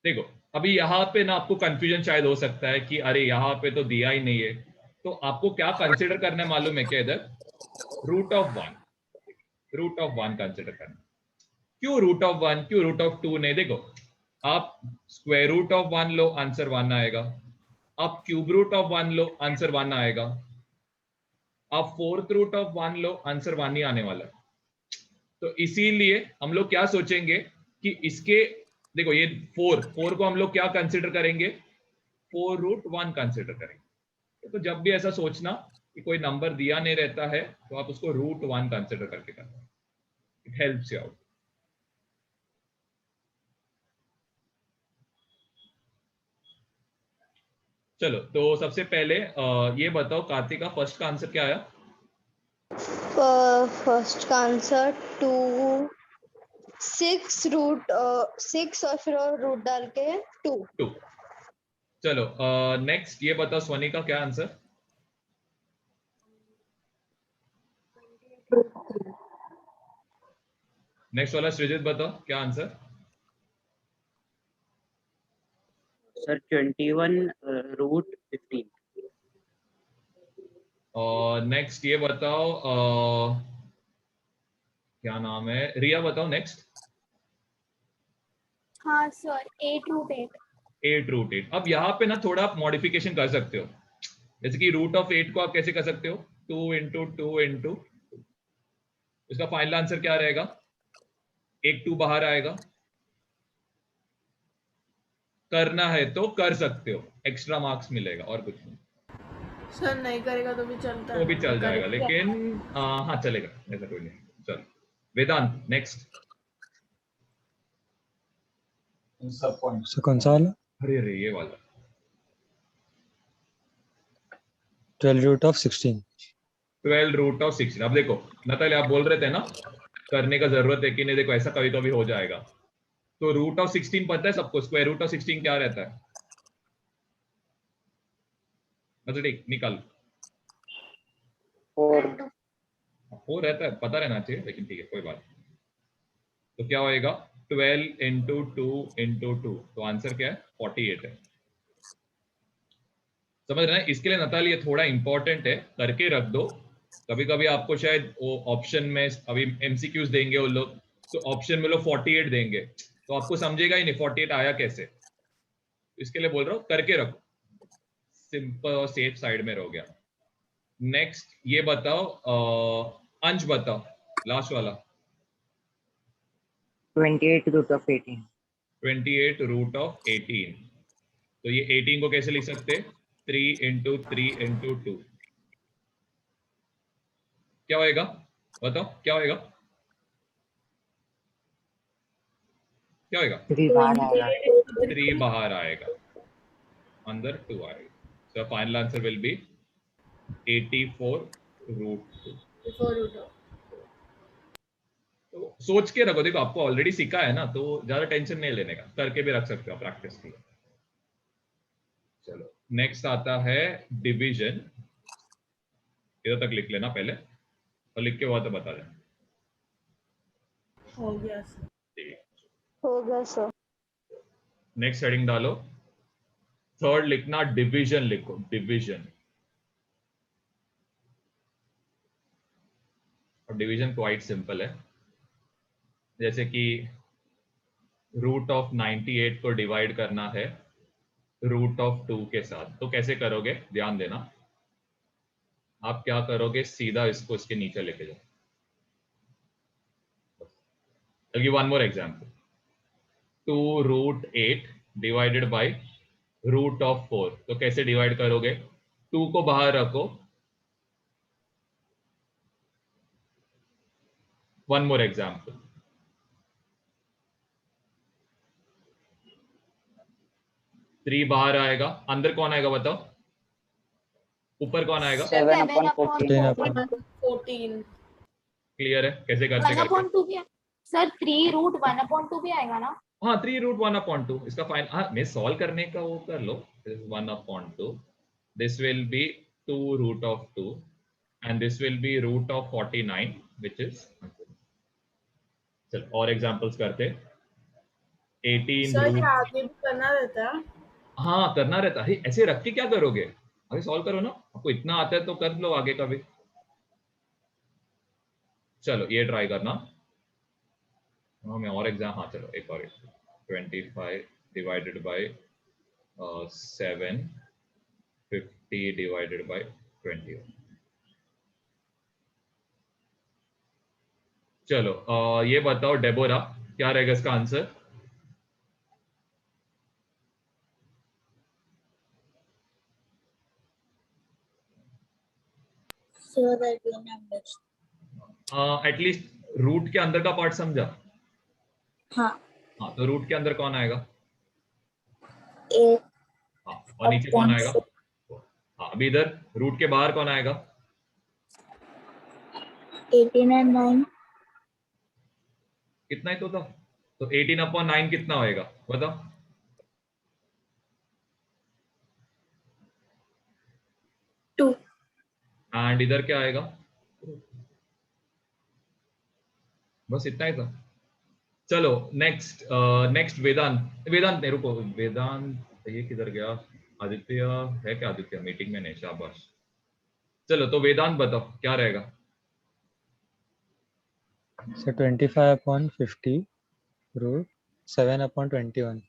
देखो अभी यहाँ पे ना आपको कंफ्यूजन शायद हो सकता है कि अरे यहाँ पे तो दिया ही नहीं है, तो आपको क्या कंसिडर करना है मालूम है क्या? इधर root of one, root of one consider करना। क्यों रूट ऑफ वन, क्यों रूट ऑफ टू नहीं? देखो आप स्क्वायर रूट ऑफ वन लो, आंसर वन आएगा। आप क्यूब रूट ऑफ वन लो, आंसर वन आएगा। आप फोर्थ रूट ऑफ वन लो, आंसर वन ही आने वाला है। तो इसीलिए हम लोग क्या सोचेंगे कि इसके, देखो ये फोर, फोर को हम लोग क्या कंसिडर करेंगे? फोर रूट वन कंसिडर करेंगे। तो जब भी ऐसा सोचना कि कोई नंबर दिया नहीं रहता है तो आप उसको रूट वन कंसिडर करके करना, इट हेल्प्स यू आउट। चलो तो सबसे पहले ये बताओ कार्तिका, फर्स्ट का आंसर क्या आया? फर्स्ट का आंसर 2 6 रूट 6 और फिर और रूट डाल के 2। चलो नेक्स्ट ये बताओ स्वनी का क्या आंसर? नेक्स्ट वाला सृजित बताओ क्या आंसर? Sir 21 root 15। और नेक्स्ट ये बताओ क्या नाम है, रिया बताओ नेक्स्ट। हाँ सर 8 रूट 8। 8 रूट 8। अब यहाँ पे ना थोड़ा आप मॉडिफिकेशन कर सकते हो, जैसे कि रूट ऑफ 8 को आप कैसे कर सकते हो? 2 इंटू 2 इंटू, इसका फाइनल आंसर क्या रहेगा? एक 2 बाहर आएगा। करना है तो कर सकते हो, एक्स्ट्रा मार्क्स मिलेगा और कुछ नहीं। सर नहीं करेगा तो भी चलता है, तो भी चल जाएगा, करेगा। लेकिन हाँ चलेगा, ऐसा कोई नहीं। चलो वेदांत नेक्स्ट। कौन सा वाला? अरे अरे ये वाला 12 रूट ऑफ 16। 12 root of 16। अब देखो नताली, आप बोल रहे थे ना करने का जरूरत है कि नहीं, देखो ऐसा कभी कभी हो जाएगा। तो रूट ऑफ 16 पता है सबको, स्क्वायर रूट ऑफ 16 क्या रहता है? मतलब ठीक निकाल, 4। वो रहता है, पता रहना चाहिए, लेकिन ठीक है कोई बात नहीं। तो क्या होएगा? 12 इंटू 2 इंटू 2, तो आंसर क्या है? 48 है। समझ रहे हैं? इसके लिए नताली ये थोड़ा इंपॉर्टेंट है, करके रख दो। कभी कभी आपको शायद वो ऑप्शन में, अभी एमसीक्यूज देंगे वो लोग, तो ऑप्शन में लोग 48 देंगे, तो आपको समझेगा ही नहीं 48 आया कैसे। इसके लिए बोल रहा हूँ करके रखो, सिंपल और सेफ साइड में रह गया। नेक्स्ट ये बताओ अंश बताओ, लास्ट वाला 28 रूट ऑफ 18। 28 root of 18। तो ये 18 को कैसे लिख सकते? 3 इंटू 3 इंटू 2। क्या होएगा बताओ, क्या होएगा? क्या होएगा? 3 बाहर आएगा। 3 बाहर आएगा, अंदर 2 आएगा। So final answer will be 84 root 2। तो सोच के रखो, देखो आपको ऑलरेडी सीखा है ना, तो ज्यादा टेंशन नहीं लेने का, करके भी रख सकते हो प्रैक्टिस के लिए। चलो नेक्स्ट आता है डिवीजन। इधर तक लिख लेना पहले, और लिख के हुआ तो बता देना। हो गया सर। हो गया सर। नेक्स्ट हेडिंग डालो, थर्ड लिखना डिवीजन लिखो, डिवीजन। और डिवीजन क्वाइट सिंपल है, जैसे कि रूट ऑफ 98 को डिवाइड करना है रूट ऑफ 2 के साथ, तो कैसे करोगे ध्यान देना। आप क्या करोगे, सीधा इसको इसके नीचे लेके जाओ। I'll give one more example. 2 root 8 divided by root of 4, तो कैसे डिवाइड करोगे? 2 को बाहर रखो। वन मोर एग्जाम्पल, 3 बाहर आएगा, अंदर कौन आएगा बताओ? ऊपर कौन आएगा? 7/14। 14। क्लियर है कैसे करते 1/2 भी है सर, 3 रूट 1/2 भी आएगा ना? हाँ 3 रूट 1/2 इसका फाइन, हाँ मैं सॉल्व करने का वो कर लो। 1/2, this will be 2 root of 2 and this will be root of 49 which is, चल और एग्जांपल्स करते। 18 सर ये रूट, आगे भी करना रहता है। हाँ करना रहता है। ऐसे रख के क्या करोगे, अभी सॉल्व करो ना, आपको इतना आता है तो कर लो आगे का भी। चलो ये ट्राई करना। हाँ मैं और एग्जाम, हाँ चलो एक और 25 डिवाइडेड बाय 7, 50 डिवाइडेड बाय 20। चलो ये बताओ डेबोरा, क्या रहेगा इसका आंसर? Sir, I don't understand. At least root के अंदर का पार्ट समझा? हाँ, हाँ तो रूट के अंदर कौन आएगा? 8 हाँ, और नीचे कौन upon आएगा? 4. हाँ अभी इधर रूट के बाहर कौन आएगा? 18 and 9. कितना ही तो था, तो 18/9 कितना होएगा बताओ? 2. एंड इधर क्या आएगा? बस इतना ही था। चलो नेक्स्ट, नेक्स्ट वेदांत, वेदांत नहीं रुको, वेदांत ये किधर गया? आदित्य है क्या? आदित्य मीटिंग में नहीं, शाबाश। चलो तो वेदांत बताओ क्या रहेगा? So 25/50 root 7/21.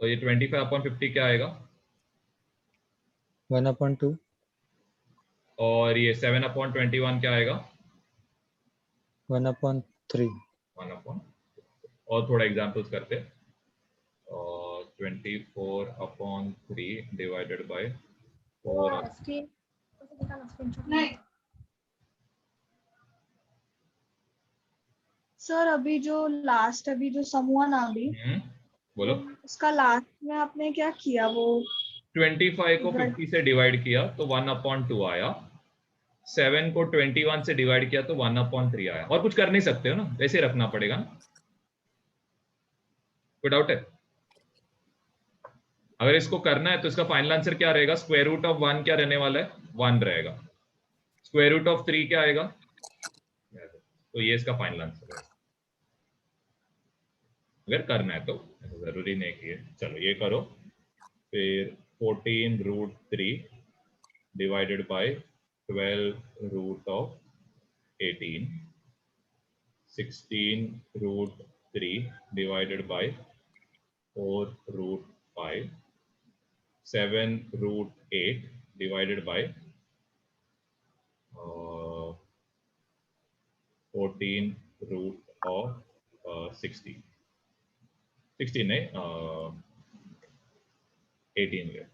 तो ये 25/50 क्या आएगा? 1/2. और ये 7/21 क्या आएगा? 1/3. 1/, और थोड़ा एग्जाम्पल्स करते। 24/3 डिवाइडेड बाय 4। सर अभी जो लास्ट अभी जो सम हुआ ना अभी, बोलो। उसका लास्ट में आपने क्या किया वो? 25 को 50 से डिवाइड किया तो 1/2 आया, 7 को 21 से डिवाइड किया तो 1/3 आया। और कुछ कर नहीं सकते हो ना, वैसे रखना पड़ेगा ना। कोई डाउट है? अगर इसको करना है तो इसका फाइनल आंसर क्या रहेगा? स्क्वायर रूट ऑफ 1 क्या रहने वाला है? 1 रहेगा। स्क्वायर रूट ऑफ 3 क्या आएगा? तो ये इसका फाइनल आंसर है, अगर करना है तो। जरूरी नहीं कि चलो ये करो। फिर 14√3 divided by 12√18, 16√3 divided by 4√5, 7√8 divided by 14√16, 16 नहीं 18 है।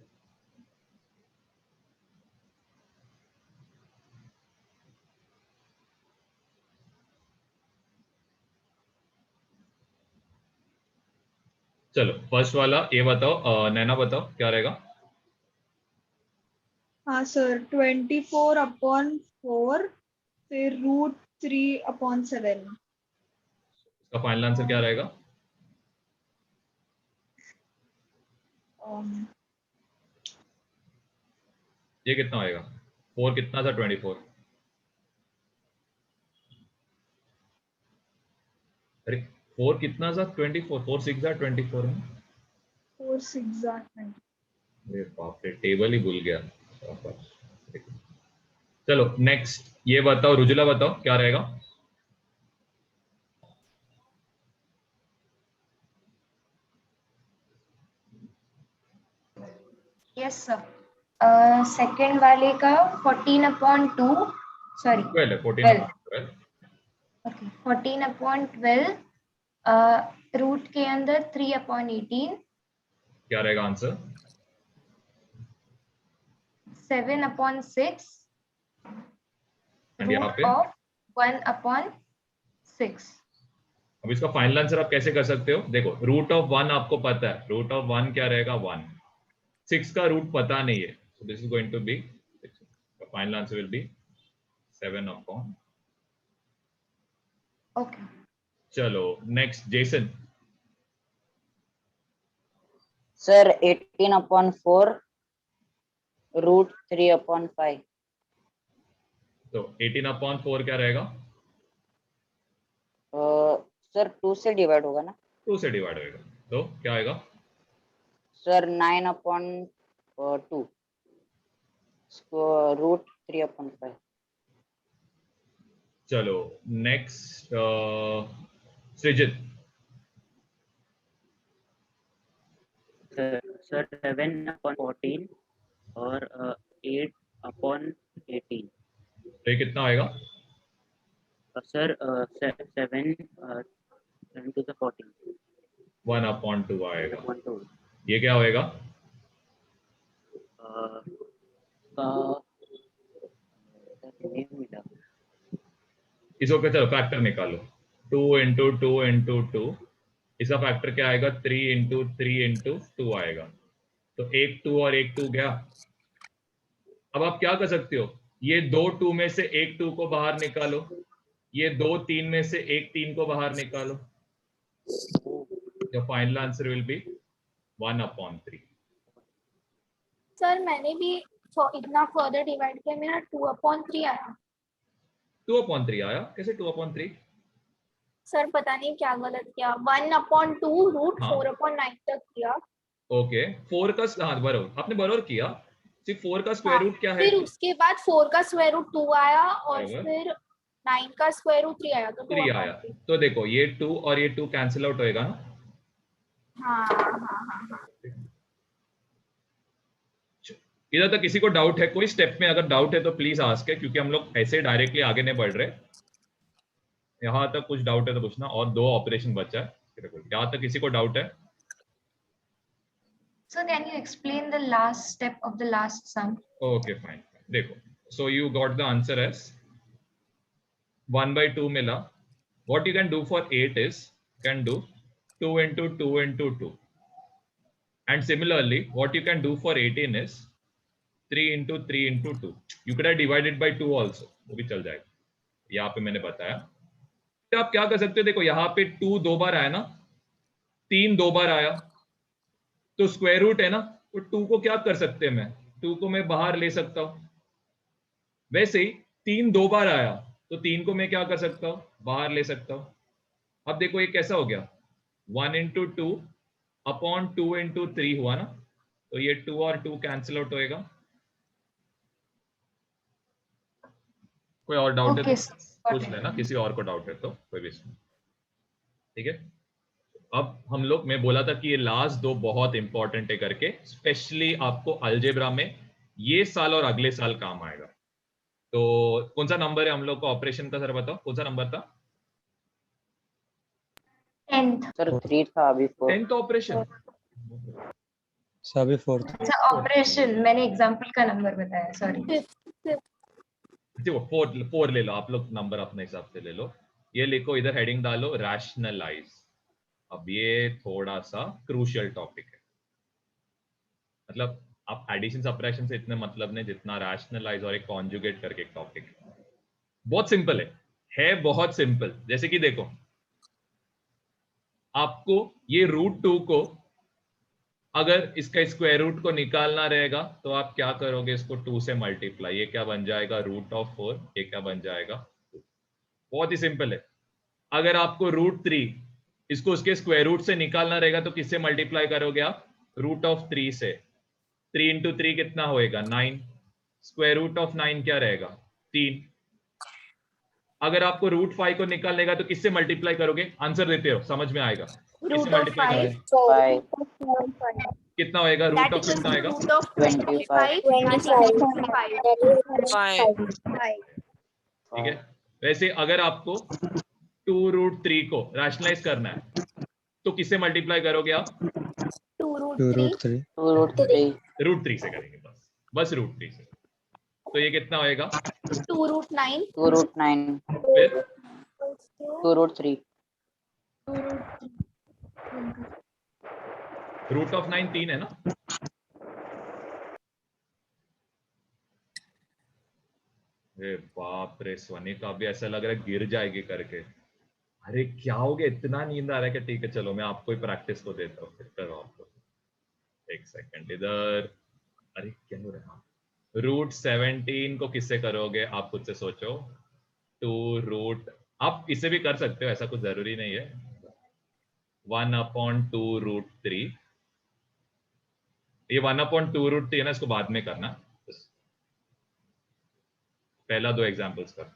चलो फर्स्ट वाला ये बताओ, नैना बताओ क्या रहेगा? हाँ सर, 24/4 फिर √3/7। इसका फाइनल आंसर क्या रहेगा? ये कितना आएगा? 4 कितना था? 24। अरे 4 कितना था? 24। 4 6 24 है। 4 6 अरे बाप रे, टेबल ही भूल गया। चलो नेक्स्ट ये बताओ, रुजुला बताओ क्या रहेगा? यस सर, सेकंड वाले का 14/2, सॉरी 12 है, 14/12। ओके 14/12, रूट के अंदर 3/18, क्या रहेगा आंसर? 7/6, एंड यहाँ रूट पे ऑफ 1/6। अब इसका फाइनल आंसर आप कैसे कर सकते हो? देखो रूट ऑफ 1 आपको पता है, रूट ऑफ 1 क्या रहेगा? 1। 6 का रूट पता नहीं है, so this is going to be, final answer will be 7/। Okay चलो नेक्स्ट जेसन। Sir, 18/4 √3/5. तो 18/4 क्या रहेगा? सर 2 से डिवाइड होगा ना? 2 से डिवाइड होएगा तो क्या आएगा? Sir 9/2 root 3/5। चलो नेक्स्ट सृजित। सर 7/14 और 8/18। तो ये कितना आएगा? सर 7 to the 14 1/2 आएगा। 1/2 ये क्या होएगा? नहीं मिला। इसको क्या, चलो फैक्टर निकालो। 2 इंटू 2 इंटू 2, इसका फैक्टर क्या आएगा? 3 इंटू 3 इंटू 2 आएगा। तो एक 2 और एक 2 गया। अब आप क्या कर सकते हो, ये दो 2 में से एक 2 को बाहर निकालो, ये दो 3 में से एक 3 को बाहर निकालो। Your final answer will B 1/3। Sir मैंने भी इतना फर्दर डिवाइड किया, मेरा 2/3 आया। 2/3 आया? कैसे 2/3? सर पता नहीं क्या गलत किया, 1/2 रूट हाँ। 4/9 तक किया। ओके 4 का, हाँ बराबर, आपने बराबर किया। सिर्फ 4 का स्क्वायर हाँ, रूट क्या है? फिर उसके बाद 4 का स्क्वायर रूट 2 आया और बराबर। फिर 9 का स्क्वायर रूट 3 आया, तो 3 आया। 2/3। तो देखो ये 2 और ये 2 कैंसिल आउट होएगा ना। हाँ हाँ हाँ। इधर तक किसी को डाउट है? कोई स्टेप में अगर डाउट है तो प्लीज आस्क है, क्योंकि हम लोग ऐसे डायरेक्टली आगे नहीं बढ़ रहे। यहां तक कुछ डाउट है तो पूछना, और 2 ऑपरेशन बचा है। यहां तक किसी को डाउट है? Sir, can you explain the last step of the last sum? Okay fine. देखो, so you got the answer as 1/2 मिला। What you can do for 8 is can do 2 into 2 into 2, and similarly what you can do for 18 is 3 into 3 into 2. You could have divided by 2 also, वो भी चल जाएगा। यहाँ पे मैंने बताया। तो आप क्या कर सकते हो, देखो यहाँ पे 2 2 बार आया ना, 3 2 बार आया, तो स्क्वायर रूट है ना, तो 2 को क्या कर सकते हैं, मैं 2 को मैं बाहर ले सकता हूं। वैसे ही 3 2 बार आया, तो 3 को मैं क्या कर सकता हूं, बाहर ले सकता हूं। अब देखो ये कैसा हो गया, 1 into 2 अपॉन 2 into 3 हुआ ना, तो ये 2 और 2 कैंसिल आउट होएगा। कोई और डाउट है तो पूछ लेना, किसी और को डाउट है तो कोई भी। ठीक है, अब हम लोग, मैं बोला था कि ये लास्ट दो बहुत इंपॉर्टेंट है करके, स्पेशली आपको अलजेब्रा में ये साल और अगले साल काम आएगा। तो कौन सा नंबर है हम लोग को ऑपरेशन का, सर बताओ कौन सा नंबर था? 10th. सर 3 था अभी 4। 10th operation. सभी 4th। अच्छा ऑपरेशन, मैंने एग्जांपल का नंबर बताया, सॉरी। देखो 4 ले लो आप लोग, नंबर अपने हिसाब से ले लो। ये लिखो, इधर हेडिंग डालो रैशनलाइज। अब ये थोड़ा सा क्रूशियल टॉपिक है, मतलब आप एडिशन सब्ट्रैक्शन से इतने मतलब नहीं जितना रैशनलाइज और एक कॉन्जुगेट करके एक टॉपिक है। बहुत सिंपल है बहुत सिंपल। जैसे कि देखो, आपको ये √2 को अगर इसका स्क्वायर रूट को निकालना रहेगा तो आप क्या करोगे, इसको 2 से मल्टीप्लाई, ये क्या बन जाएगा √4, ये क्या बन जाएगा, बहुत ही सिंपल है। अगर आपको √3 इसको उसके स्क्वायर रूट से निकालना रहेगा तो किससे मल्टीप्लाई करोगे आप, √3 से। 3 into 3 कितना होएगा, 9। स्क्वायर रूट ऑफ 9 क्या रहेगा, 3। अगर आपको √5 को निकालने का तो किससे मल्टीप्लाई करोगे, आंसर देते हो समझ में आएगा, किससे मल्टीप्लाई करोगे, 5 कितना होएगा, रूट ऑफ कितना आएगा, 25 ठीक है। वैसे अगर आपको 2√3 को रैशनलाइज करना है तो किससे मल्टीप्लाई करोगे आप, 2√3। √3 से करेंगे, बस √3 से। तो ये कितना होएगा, 2√9 फिर 2√3 रूट ऑफ 9 3 है ना। अरे बाप रे स्वनी, तो अभी ऐसा लग रहा है गिर जाएगी करके। अरे क्या हो गया, इतना नींद आ रहा है कि ठीक है चलो मैं आपको ही प्रैक्टिस को देता हूँ, फिर करो आपको। एक सेकंड इधर, अरे क्या हो रहा है, √17 को किससे करोगे आप खुद से सोचो, 2√, आप इसे भी कर सकते हो, ऐसा कुछ जरूरी नहीं है। 1/2√3, ये 1/2√3 है ना, इसको बाद में करना, पहला दो एग्जांपल्स कर।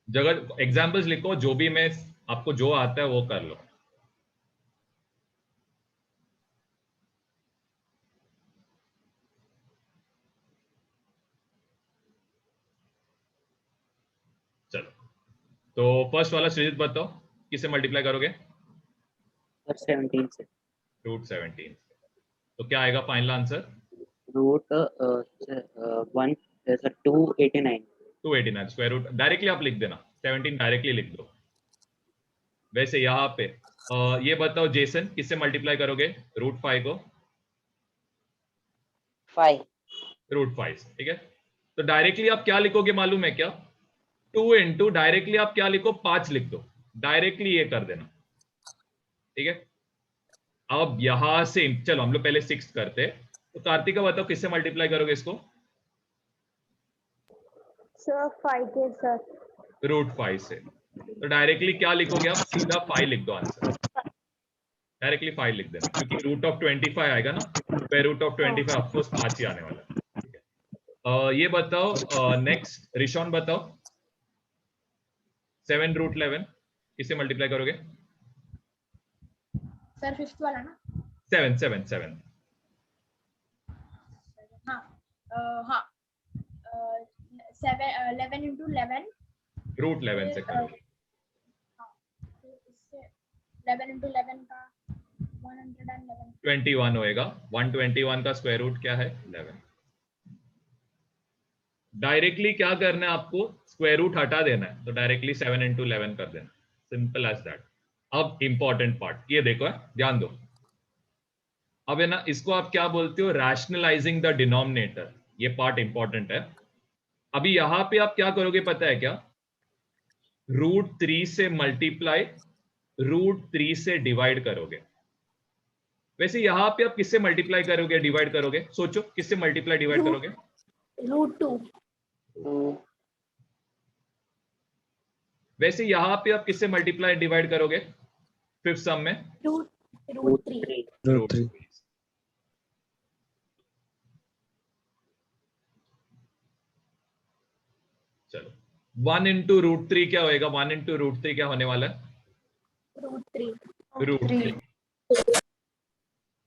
जगह एग्जांपल्स लिखो, जो भी मैं आपको जो आता है वो कर लो। चलो, तो फर्स्ट वाला सृजित बताओ, किससे मल्टीप्लाई करोगे? सर 17 से। √17। तो क्या आएगा final answer? Root 1 sir 289। 289 square root directly आप लिख देना, 17 डायरेक्टली लिख दो। वैसे यहाँ पे ये बताओ जेसन, किससे मल्टीप्लाई करोगे √5 को? 5 √5, ठीक है। तो डायरेक्टली आप क्या लिखोगे मालूम है क्या? 2 इंटू डायरेक्टली आप क्या लिखो, 5 लिख दो, डायरेक्टली ये कर देना, ठीक है। अब यहां से चलो हम लोग पहले 6 करते। तो कार्तिका बताओ किससे मल्टीप्लाई करोगे इसको? सर 5 के साथ। √5 से। तो डायरेक्टली क्या लिखोगे आप? सीधा 5 लिख दो आंसर, डायरेक्टली 5 लिख देना, क्योंकि √25 आएगा ना, √25 ऑफकोर्स 5 ही आने वाला है, ठीक है। ये बताओ नेक्स्ट रिशॉन बताओ, 7√11 किससे मल्टीप्लाई करोगे? सर फिफ्थ वाला ना? 7 हाँ हाँ 11 into 11 √11 से करोगे। हाँ, तो इससे 11 into 11 का 111 21 होएगा। 121 का स्क्वायर रूट क्या है? 11। डायरेक्टली क्या करना है आपको? स्क्वायर रूट हटा देना है, तो डायरेक्टली 7 into 11 कर देना, सिंपल एज दैट। अब इंपॉर्टेंट पार्ट ये देखो है, ध्यान दो। अब है ना, इसको आप क्या बोलते हो? Rationalising the denominator. ये पार्ट इंपॉर्टेंट है। अभी यहां पे आप क्या करोगे पता है क्या? √3 से मल्टीप्लाई √3 से डिवाइड करोगे। वैसे यहां पे आप किससे मल्टीप्लाई करोगे, डिवाइड करोगे? सोचो, किससे मल्टीप्लाई डिवाइड करोगे? √2 वैसे यहां पे आप किससे मल्टीप्लाई डिवाइड करोगे फिफ्थ सम में? √3 √3 चलो 1 into √3 क्या होएगा? 1 into √3 क्या होने वाला है? √3 √3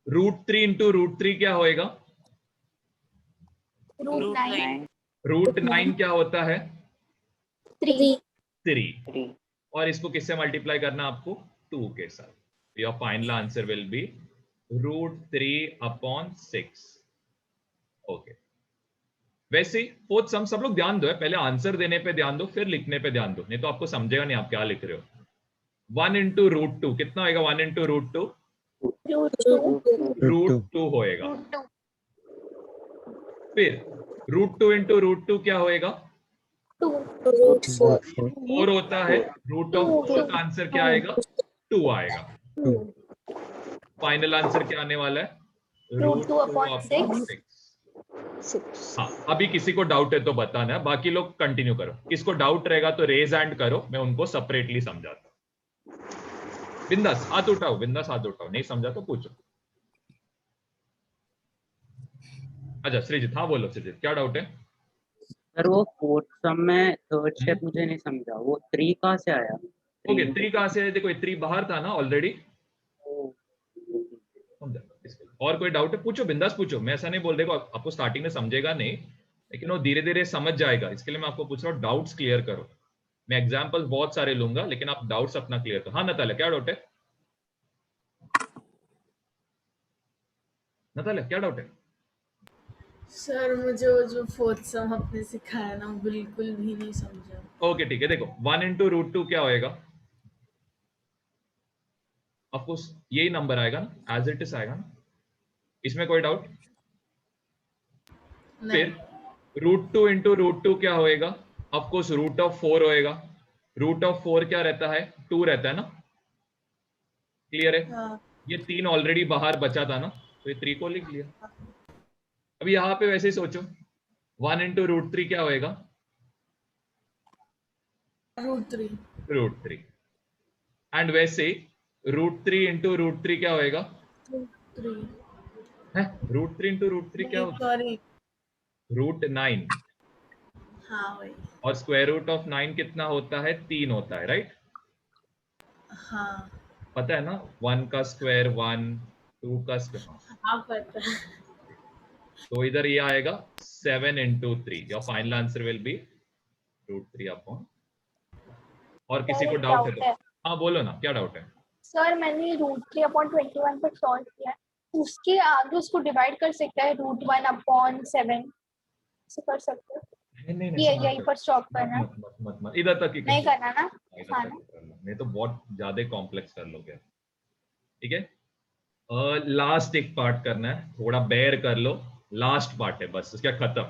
√3 into √3 क्या होएगा? √9 √9 क्या होता है? 3 3। और इसको किससे मल्टीप्लाई करना आपको? 2 के साथ। Your final answer will B √3/6। Okay. वैसे फोर्थ सम सब लोग ध्यान दो है, पहले आंसर देने पे ध्यान दो, फिर लिखने पे ध्यान दो, नहीं तो आपको समझेगा नहीं आप क्या लिख रहे हो। 1 into √2 कितना होएगा? 1 into √2 √2 होएगा। फिर √2 into √2 क्या होएगा? 4 होता है। √4 का आंसर क्या आएगा? 2 आएगा। फाइनल आंसर क्या आने वाला है? √2/6। हाँ, अभी किसी को डाउट है तो बताना, बाकी लोग कंटिन्यू करो। किसको डाउट रहेगा तो रेज हैंड करो, मैं उनको सेपरेटली समझाता हूँ। बिंदास हाथ उठाओ, बिंदास हाथ उठाओ, नहीं समझा तो पूछो। अच्छा श्रीजित, हाँ बोलो श्रीजित, क्या डाउट है? सर वो फोर्थ सम में थर्ड स्टेप मुझे नहीं समझा, वो 3 कहाँ से आया? ओके, 3 कहाँ से है? देखो 3 बाहर था ना ऑलरेडी। और कोई डाउट है? पूछो, बिंदास पूछो, मैं ऐसा नहीं बोल देगा आपको स्टार्टिंग में समझेगा नहीं, लेकिन वो धीरे धीरे समझ जाएगा। इसके लिए मैं आपको पूछ रहा हूँ, डाउट्स क्लियर करो। मैं एग्जांपल्स बहुत सारे लूंगा, लेकिन आप डाउट्स अपना क्लियर करो। हाँ नतालिया, क्या डाउट है? नतालिया क्या डाउट है? सर मुझे वो जो फोर्थ सम आपने सिखाया ना बिल्कुल भी नहीं समझा। ओके ठीक है, देखो 1 into √2 क्या होएगा? ऑफ कोर्स यही नंबर आएगा ना, एज इट इज आएगा ना, इसमें कोई डाउट? फिर √2 into √2 क्या होएगा? ऑफ कोर्स √4 होएगा। √4 क्या रहता है? 2 रहता है ना। क्लियर है? हाँ ये 3 ऑलरेडी बाहर बचा था ना, तो ये 3 को लिख लिया। अभी यहाँ पे वैसे ही सोचो, 1 इंटू रूट 3 क्या होएगा? √3 √3। एंड वैसे √3 इंटू √3 क्या होएगा? √3 है √3 इंटू √3 क्या होता सॉरी है? √9। हाँ वही और स्क्वायर रूट ऑफ 9 कितना होता है? 3 होता है, राइट? हाँ पता है ना, 1 का स्क्वायर 1, 2 का स्क्वायर। आप पता है तो इधर ये आएगा 7 into 3। Your final answer will B √3 upon. और किसी को एक डाउट है doubt तो हाँ बोलो ना, क्या डाउट है? सर मैंने √3/21 पर सॉल्व किया, उसके आगे उसको डिवाइड कर सकता है √1/7 से कर सकते हो। नहीं ये यहीं पर स्टॉप करना है, मत इधर तक ही नहीं कर करना ना? इधर हाँ तक ना? ही कर लो, नहीं तो बहुत ज्यादा कॉम्प्लेक्स कर लोगे। ठीक है, लास्ट एक पार्ट करना है, थोड़ा बेयर कर लो, लास्ट पार्ट है बस, उसका खत्म,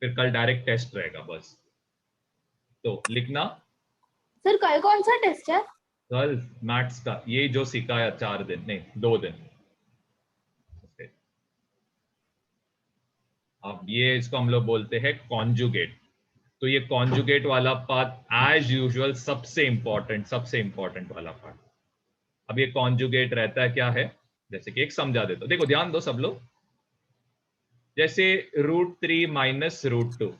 फिर कल डायरेक्ट टेस्ट रहेगा बस। तो लिखना सर कल कौन सा टेस्ट है? कल मैथ्स का, ये जो सिखाया 4 दिन नहीं 2 दिन। अब ये इसको हम लोग बोलते हैं कॉन्जुगेट। तो ये कॉन्जुगेट वाला पार्ट एज यूजुअल सबसे इंपॉर्टेंट वाला पार्ट। अब ये कॉन्जुगेट रहता है क्या है, जैसे कि एक समझा देता हूं, देखो ध्यान दो सब लोग। जैसे √3 माइनस √2,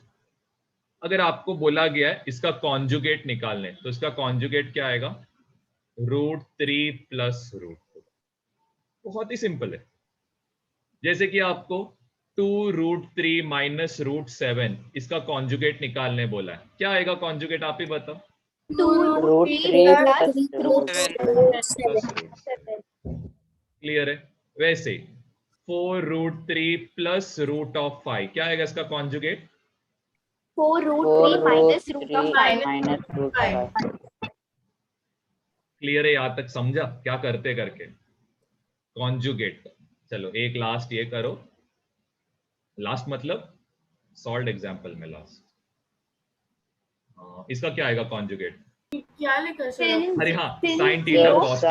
अगर आपको बोला गया है इसका कॉन्जुगेट निकालने, तो इसका कॉन्जुगेट क्या आएगा? √3 प्लस √2। बहुत ही सिंपल है। जैसे कि आपको 2√3 माइनस √7, इसका कॉन्जुगेट निकालने बोला है, क्या आएगा कॉन्जुगेट? आप ही बताओ। √3 रूट प्लस सेवन √7। क्लियर है? वैसे 4√3 प्लस √5, क्या आएगा इसका कॉन्जुगेट? 4√3 माइनस √5। -√5 क्लियर है? यहां तक समझा क्या करते करके? कॉन्जुगेट। चलो एक लास्ट ये करो, लास्ट मतलब सॉल्व एग्जांपल में लास्ट। इसका क्या आएगा कॉन्जुगेट? क्या लिखा सर? अरे हाँ, sin sine theta zero cos theta.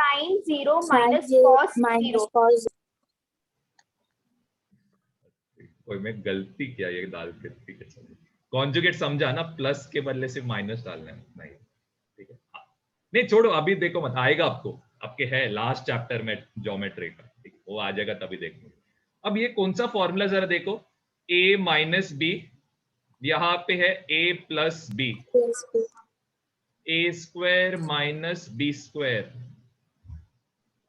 sin 0 minus cos 0। cos कोई मैं गलती किया ये डाल के, ठीक है चलो। कॉन्जुगेट समझा ना, प्लस के बदले सिर्फ माइनस डालना है, नहीं ठीक है? नहीं छोड़ो, अभी देखो मत, आएगा आपको, आपके है लास्ट चैप्टर में ज्योमेट्री का, ठीक, वो आ जाएगा तभी देखो। अब ये कौन सा फॉर्मूला जरा देखो, a माइनस बी, यहाँ पे है a plus B, a square minus B square,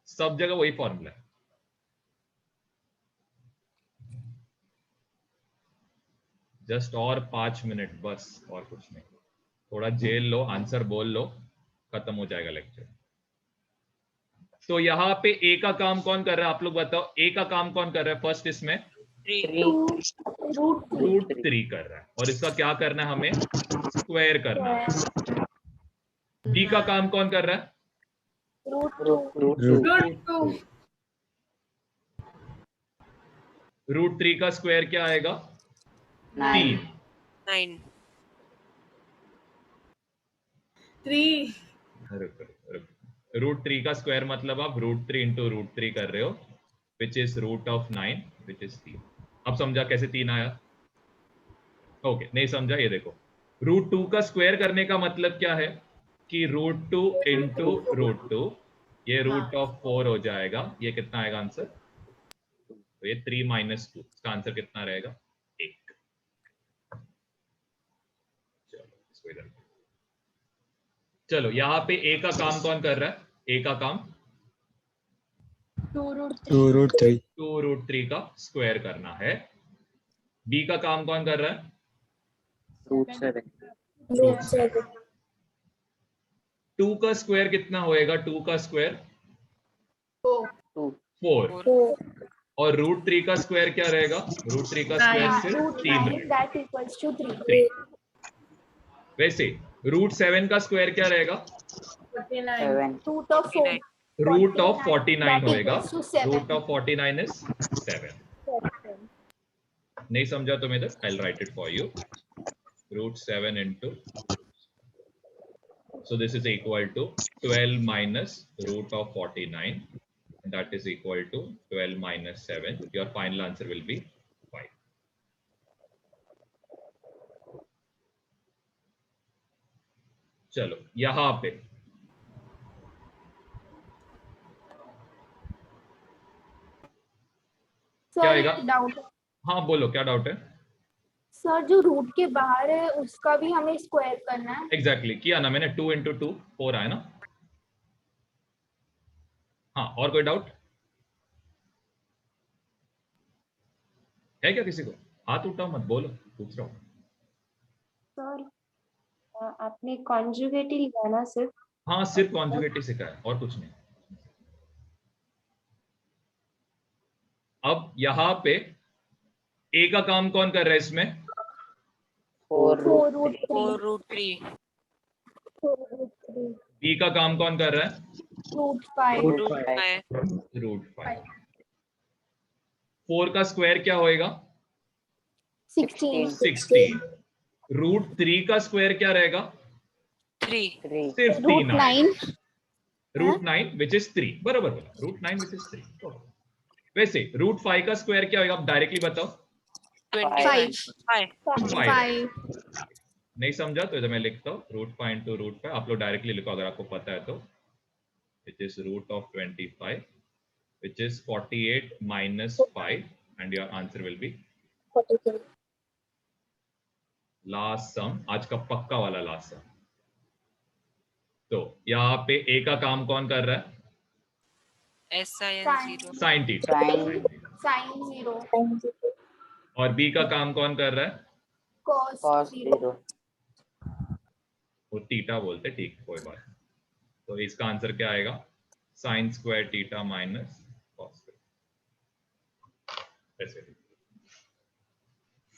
सब जगह वही फॉर्मूला है। जस्ट और 5 मिनट बस, और कुछ नहीं, थोड़ा जेल लो, आंसर बोल लो, खत्म हो जाएगा लेक्चर। तो यहाँ पे ए का काम कौन कर रहा है, आप लोग बताओ, ए का काम कौन कर रहा है? फर्स्ट इसमें √3 कर रहा है, और इसका क्या करना है हमें? स्क्वायर करना है। बी का काम कौन कर रहा है? √2 √3 का स्क्वायर क्या आएगा? 3। 3 √3 का स्क्वायर मतलब आप √3 इंटू √3 कर रहे हो, विच इज √9, विच इज 3। अब समझा कैसे 3 आया? ओके, नहीं समझा? ये देखो, √2 का स्क्वायर करने का मतलब क्या है कि √2 इंटू √2, ये √4 हो जाएगा। ये कितना आएगा आंसर? तो ये 3 माइनस 2, इसका आंसर कितना रहेगा? 1। चलो इसको इधर, चलो यहाँ पे ए का काम कौन कर रहा है? ए का काम 2√3 2√3 का स्क्वायर करना है। बी का काम कौन कर रहा है? √7 2 का स्क्वायर कितना होएगा? 2 का स्क्वायर 4, और √3 का स्क्वायर क्या रहेगा? √3 का स्क्वायर सिर्फ 3 रहेगा, that equals to 3। वैसे √7 का स्क्वायर क्या रहेगा? 49 रूट ऑफ 4 रूट ऑफ 49 होएगा, equals to 7। Root of 49 is 7। नहीं समझा तो मैं इधर I will write it for you, √7 into So this is equal to 12 minus root of 49. And that is equal to 12 minus 7. Your final answer will be 5. चलो यहां पे क्या आएगा? डाउट है हाँ बोलो, क्या डाउट है? सर, जो रूट के बाहर है उसका भी हमें स्क्वायर करना है। एग्जैक्टली किया ना मैंने, 2 into 2 4 आया ना। हाँ, और कोई डाउट है क्या किसी को? हाथ उठाओ मत, बोलो, पूछ रहा हूँ। सर आपने कॉन्जुगेट ही लिया ना सिर्फ? हाँ, सिर्फ कॉन्जुगेट ही सिखाया और कुछ नहीं। अब यहाँ पे ए का काम कौन कर रहा है इसमें? 4 रूट 3 बी का काम कौन कर रहा है? Root 5 root 5। 4 का स्क्वायर क्या होएगा? 16। रूट 3 का स्क्वायर क्या रहेगा? 3 सिर्फ रूट 9 रूट 9 विच इज 3। बराबर बोला, रूट 9 विच इज 3। वैसे रूट 5 का स्क्वायर क्या होगा? आप डायरेक्टली बताओ। 5 नहीं समझा तो मैं लिखता हूँ रूट 5 इंटू रूट 5। आप लोग डायरेक्टली लिखो अगर आपको पता है तो। Which is root of 25 which is 48 minus 5 and your answer will be 43. Last sum, आज का पक्का वाला लास्ट सम। तो यहाँ पे ए का काम कौन कर रहा है? Sine theta. साइन 0 और बी का काम कौन कर रहा है? cos 0। वो थीटा बोलते, ठीक, कोई बात नहीं। तो इसका आंसर क्या आएगा? Sine square theta minus cos square. ऐसे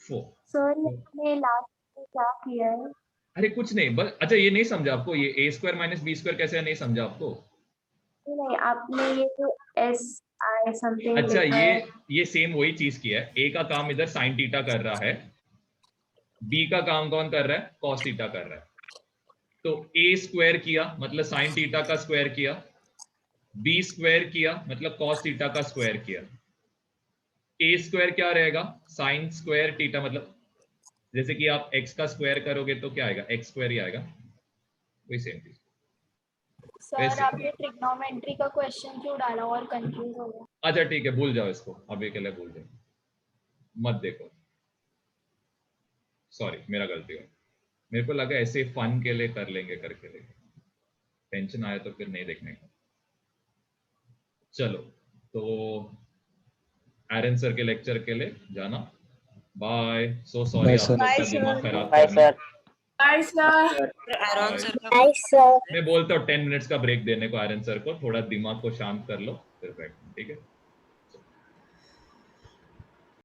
4। सर ये लास्ट में क्या किया है? अरे कुछ नहीं, बस अच्छा ये नहीं समझा आपको? ये ए स्क्वायर माइनस बी स्क्वायर कैसे है, नहीं समझा आपको? नहीं, आपने ये जो एस आई समथिंग अच्छा, ये सेम वही चीज किया है। ए का काम इधर साइन थीटा कर रहा है, बी का काम कौन कर रहा है? कॉस थीटा कर रहा है। तो ए स्क्वायर किया मतलब साइन थीटा का स्क्वायर किया, बी स्क्वायर किया मतलब कॉस थीटा का स्क्वायर किया। ए स्क्वायर क्या रहेगा? साइन स्क्वायर थीटा, मतलब जैसे कि आप x का स्क्वायर करोगे तो क्या आएगा? x स्क्वायर ही आएगा, वही सेम चीज। सर आपने ट्रिग्नोमेट्री का क्वेश्चन क्यों डाला और कंफ्यूज हो गया? अच्छा ठीक है, भूल जाओ इसको, अभी के लिए भूल जाओ, मत देखो। सॉरी, मेरा गलती हो। मेरे को लगा ऐसे फन के लिए कर लेंगे करके, लेंगे टेंशन आया तो फिर नहीं देखने का। चलो तो एरन सर के लेक्चर के लिए जाना। बाय। सो सॉरी आप लोग का दिमाग खराब करना। Bye sir. Hi, sir. मैं बोलता हूँ 10 मिनट्स का ब्रेक देने को एरन सर को, थोड़ा दिमाग को शांत कर लो फिर बैठ, ठीक है?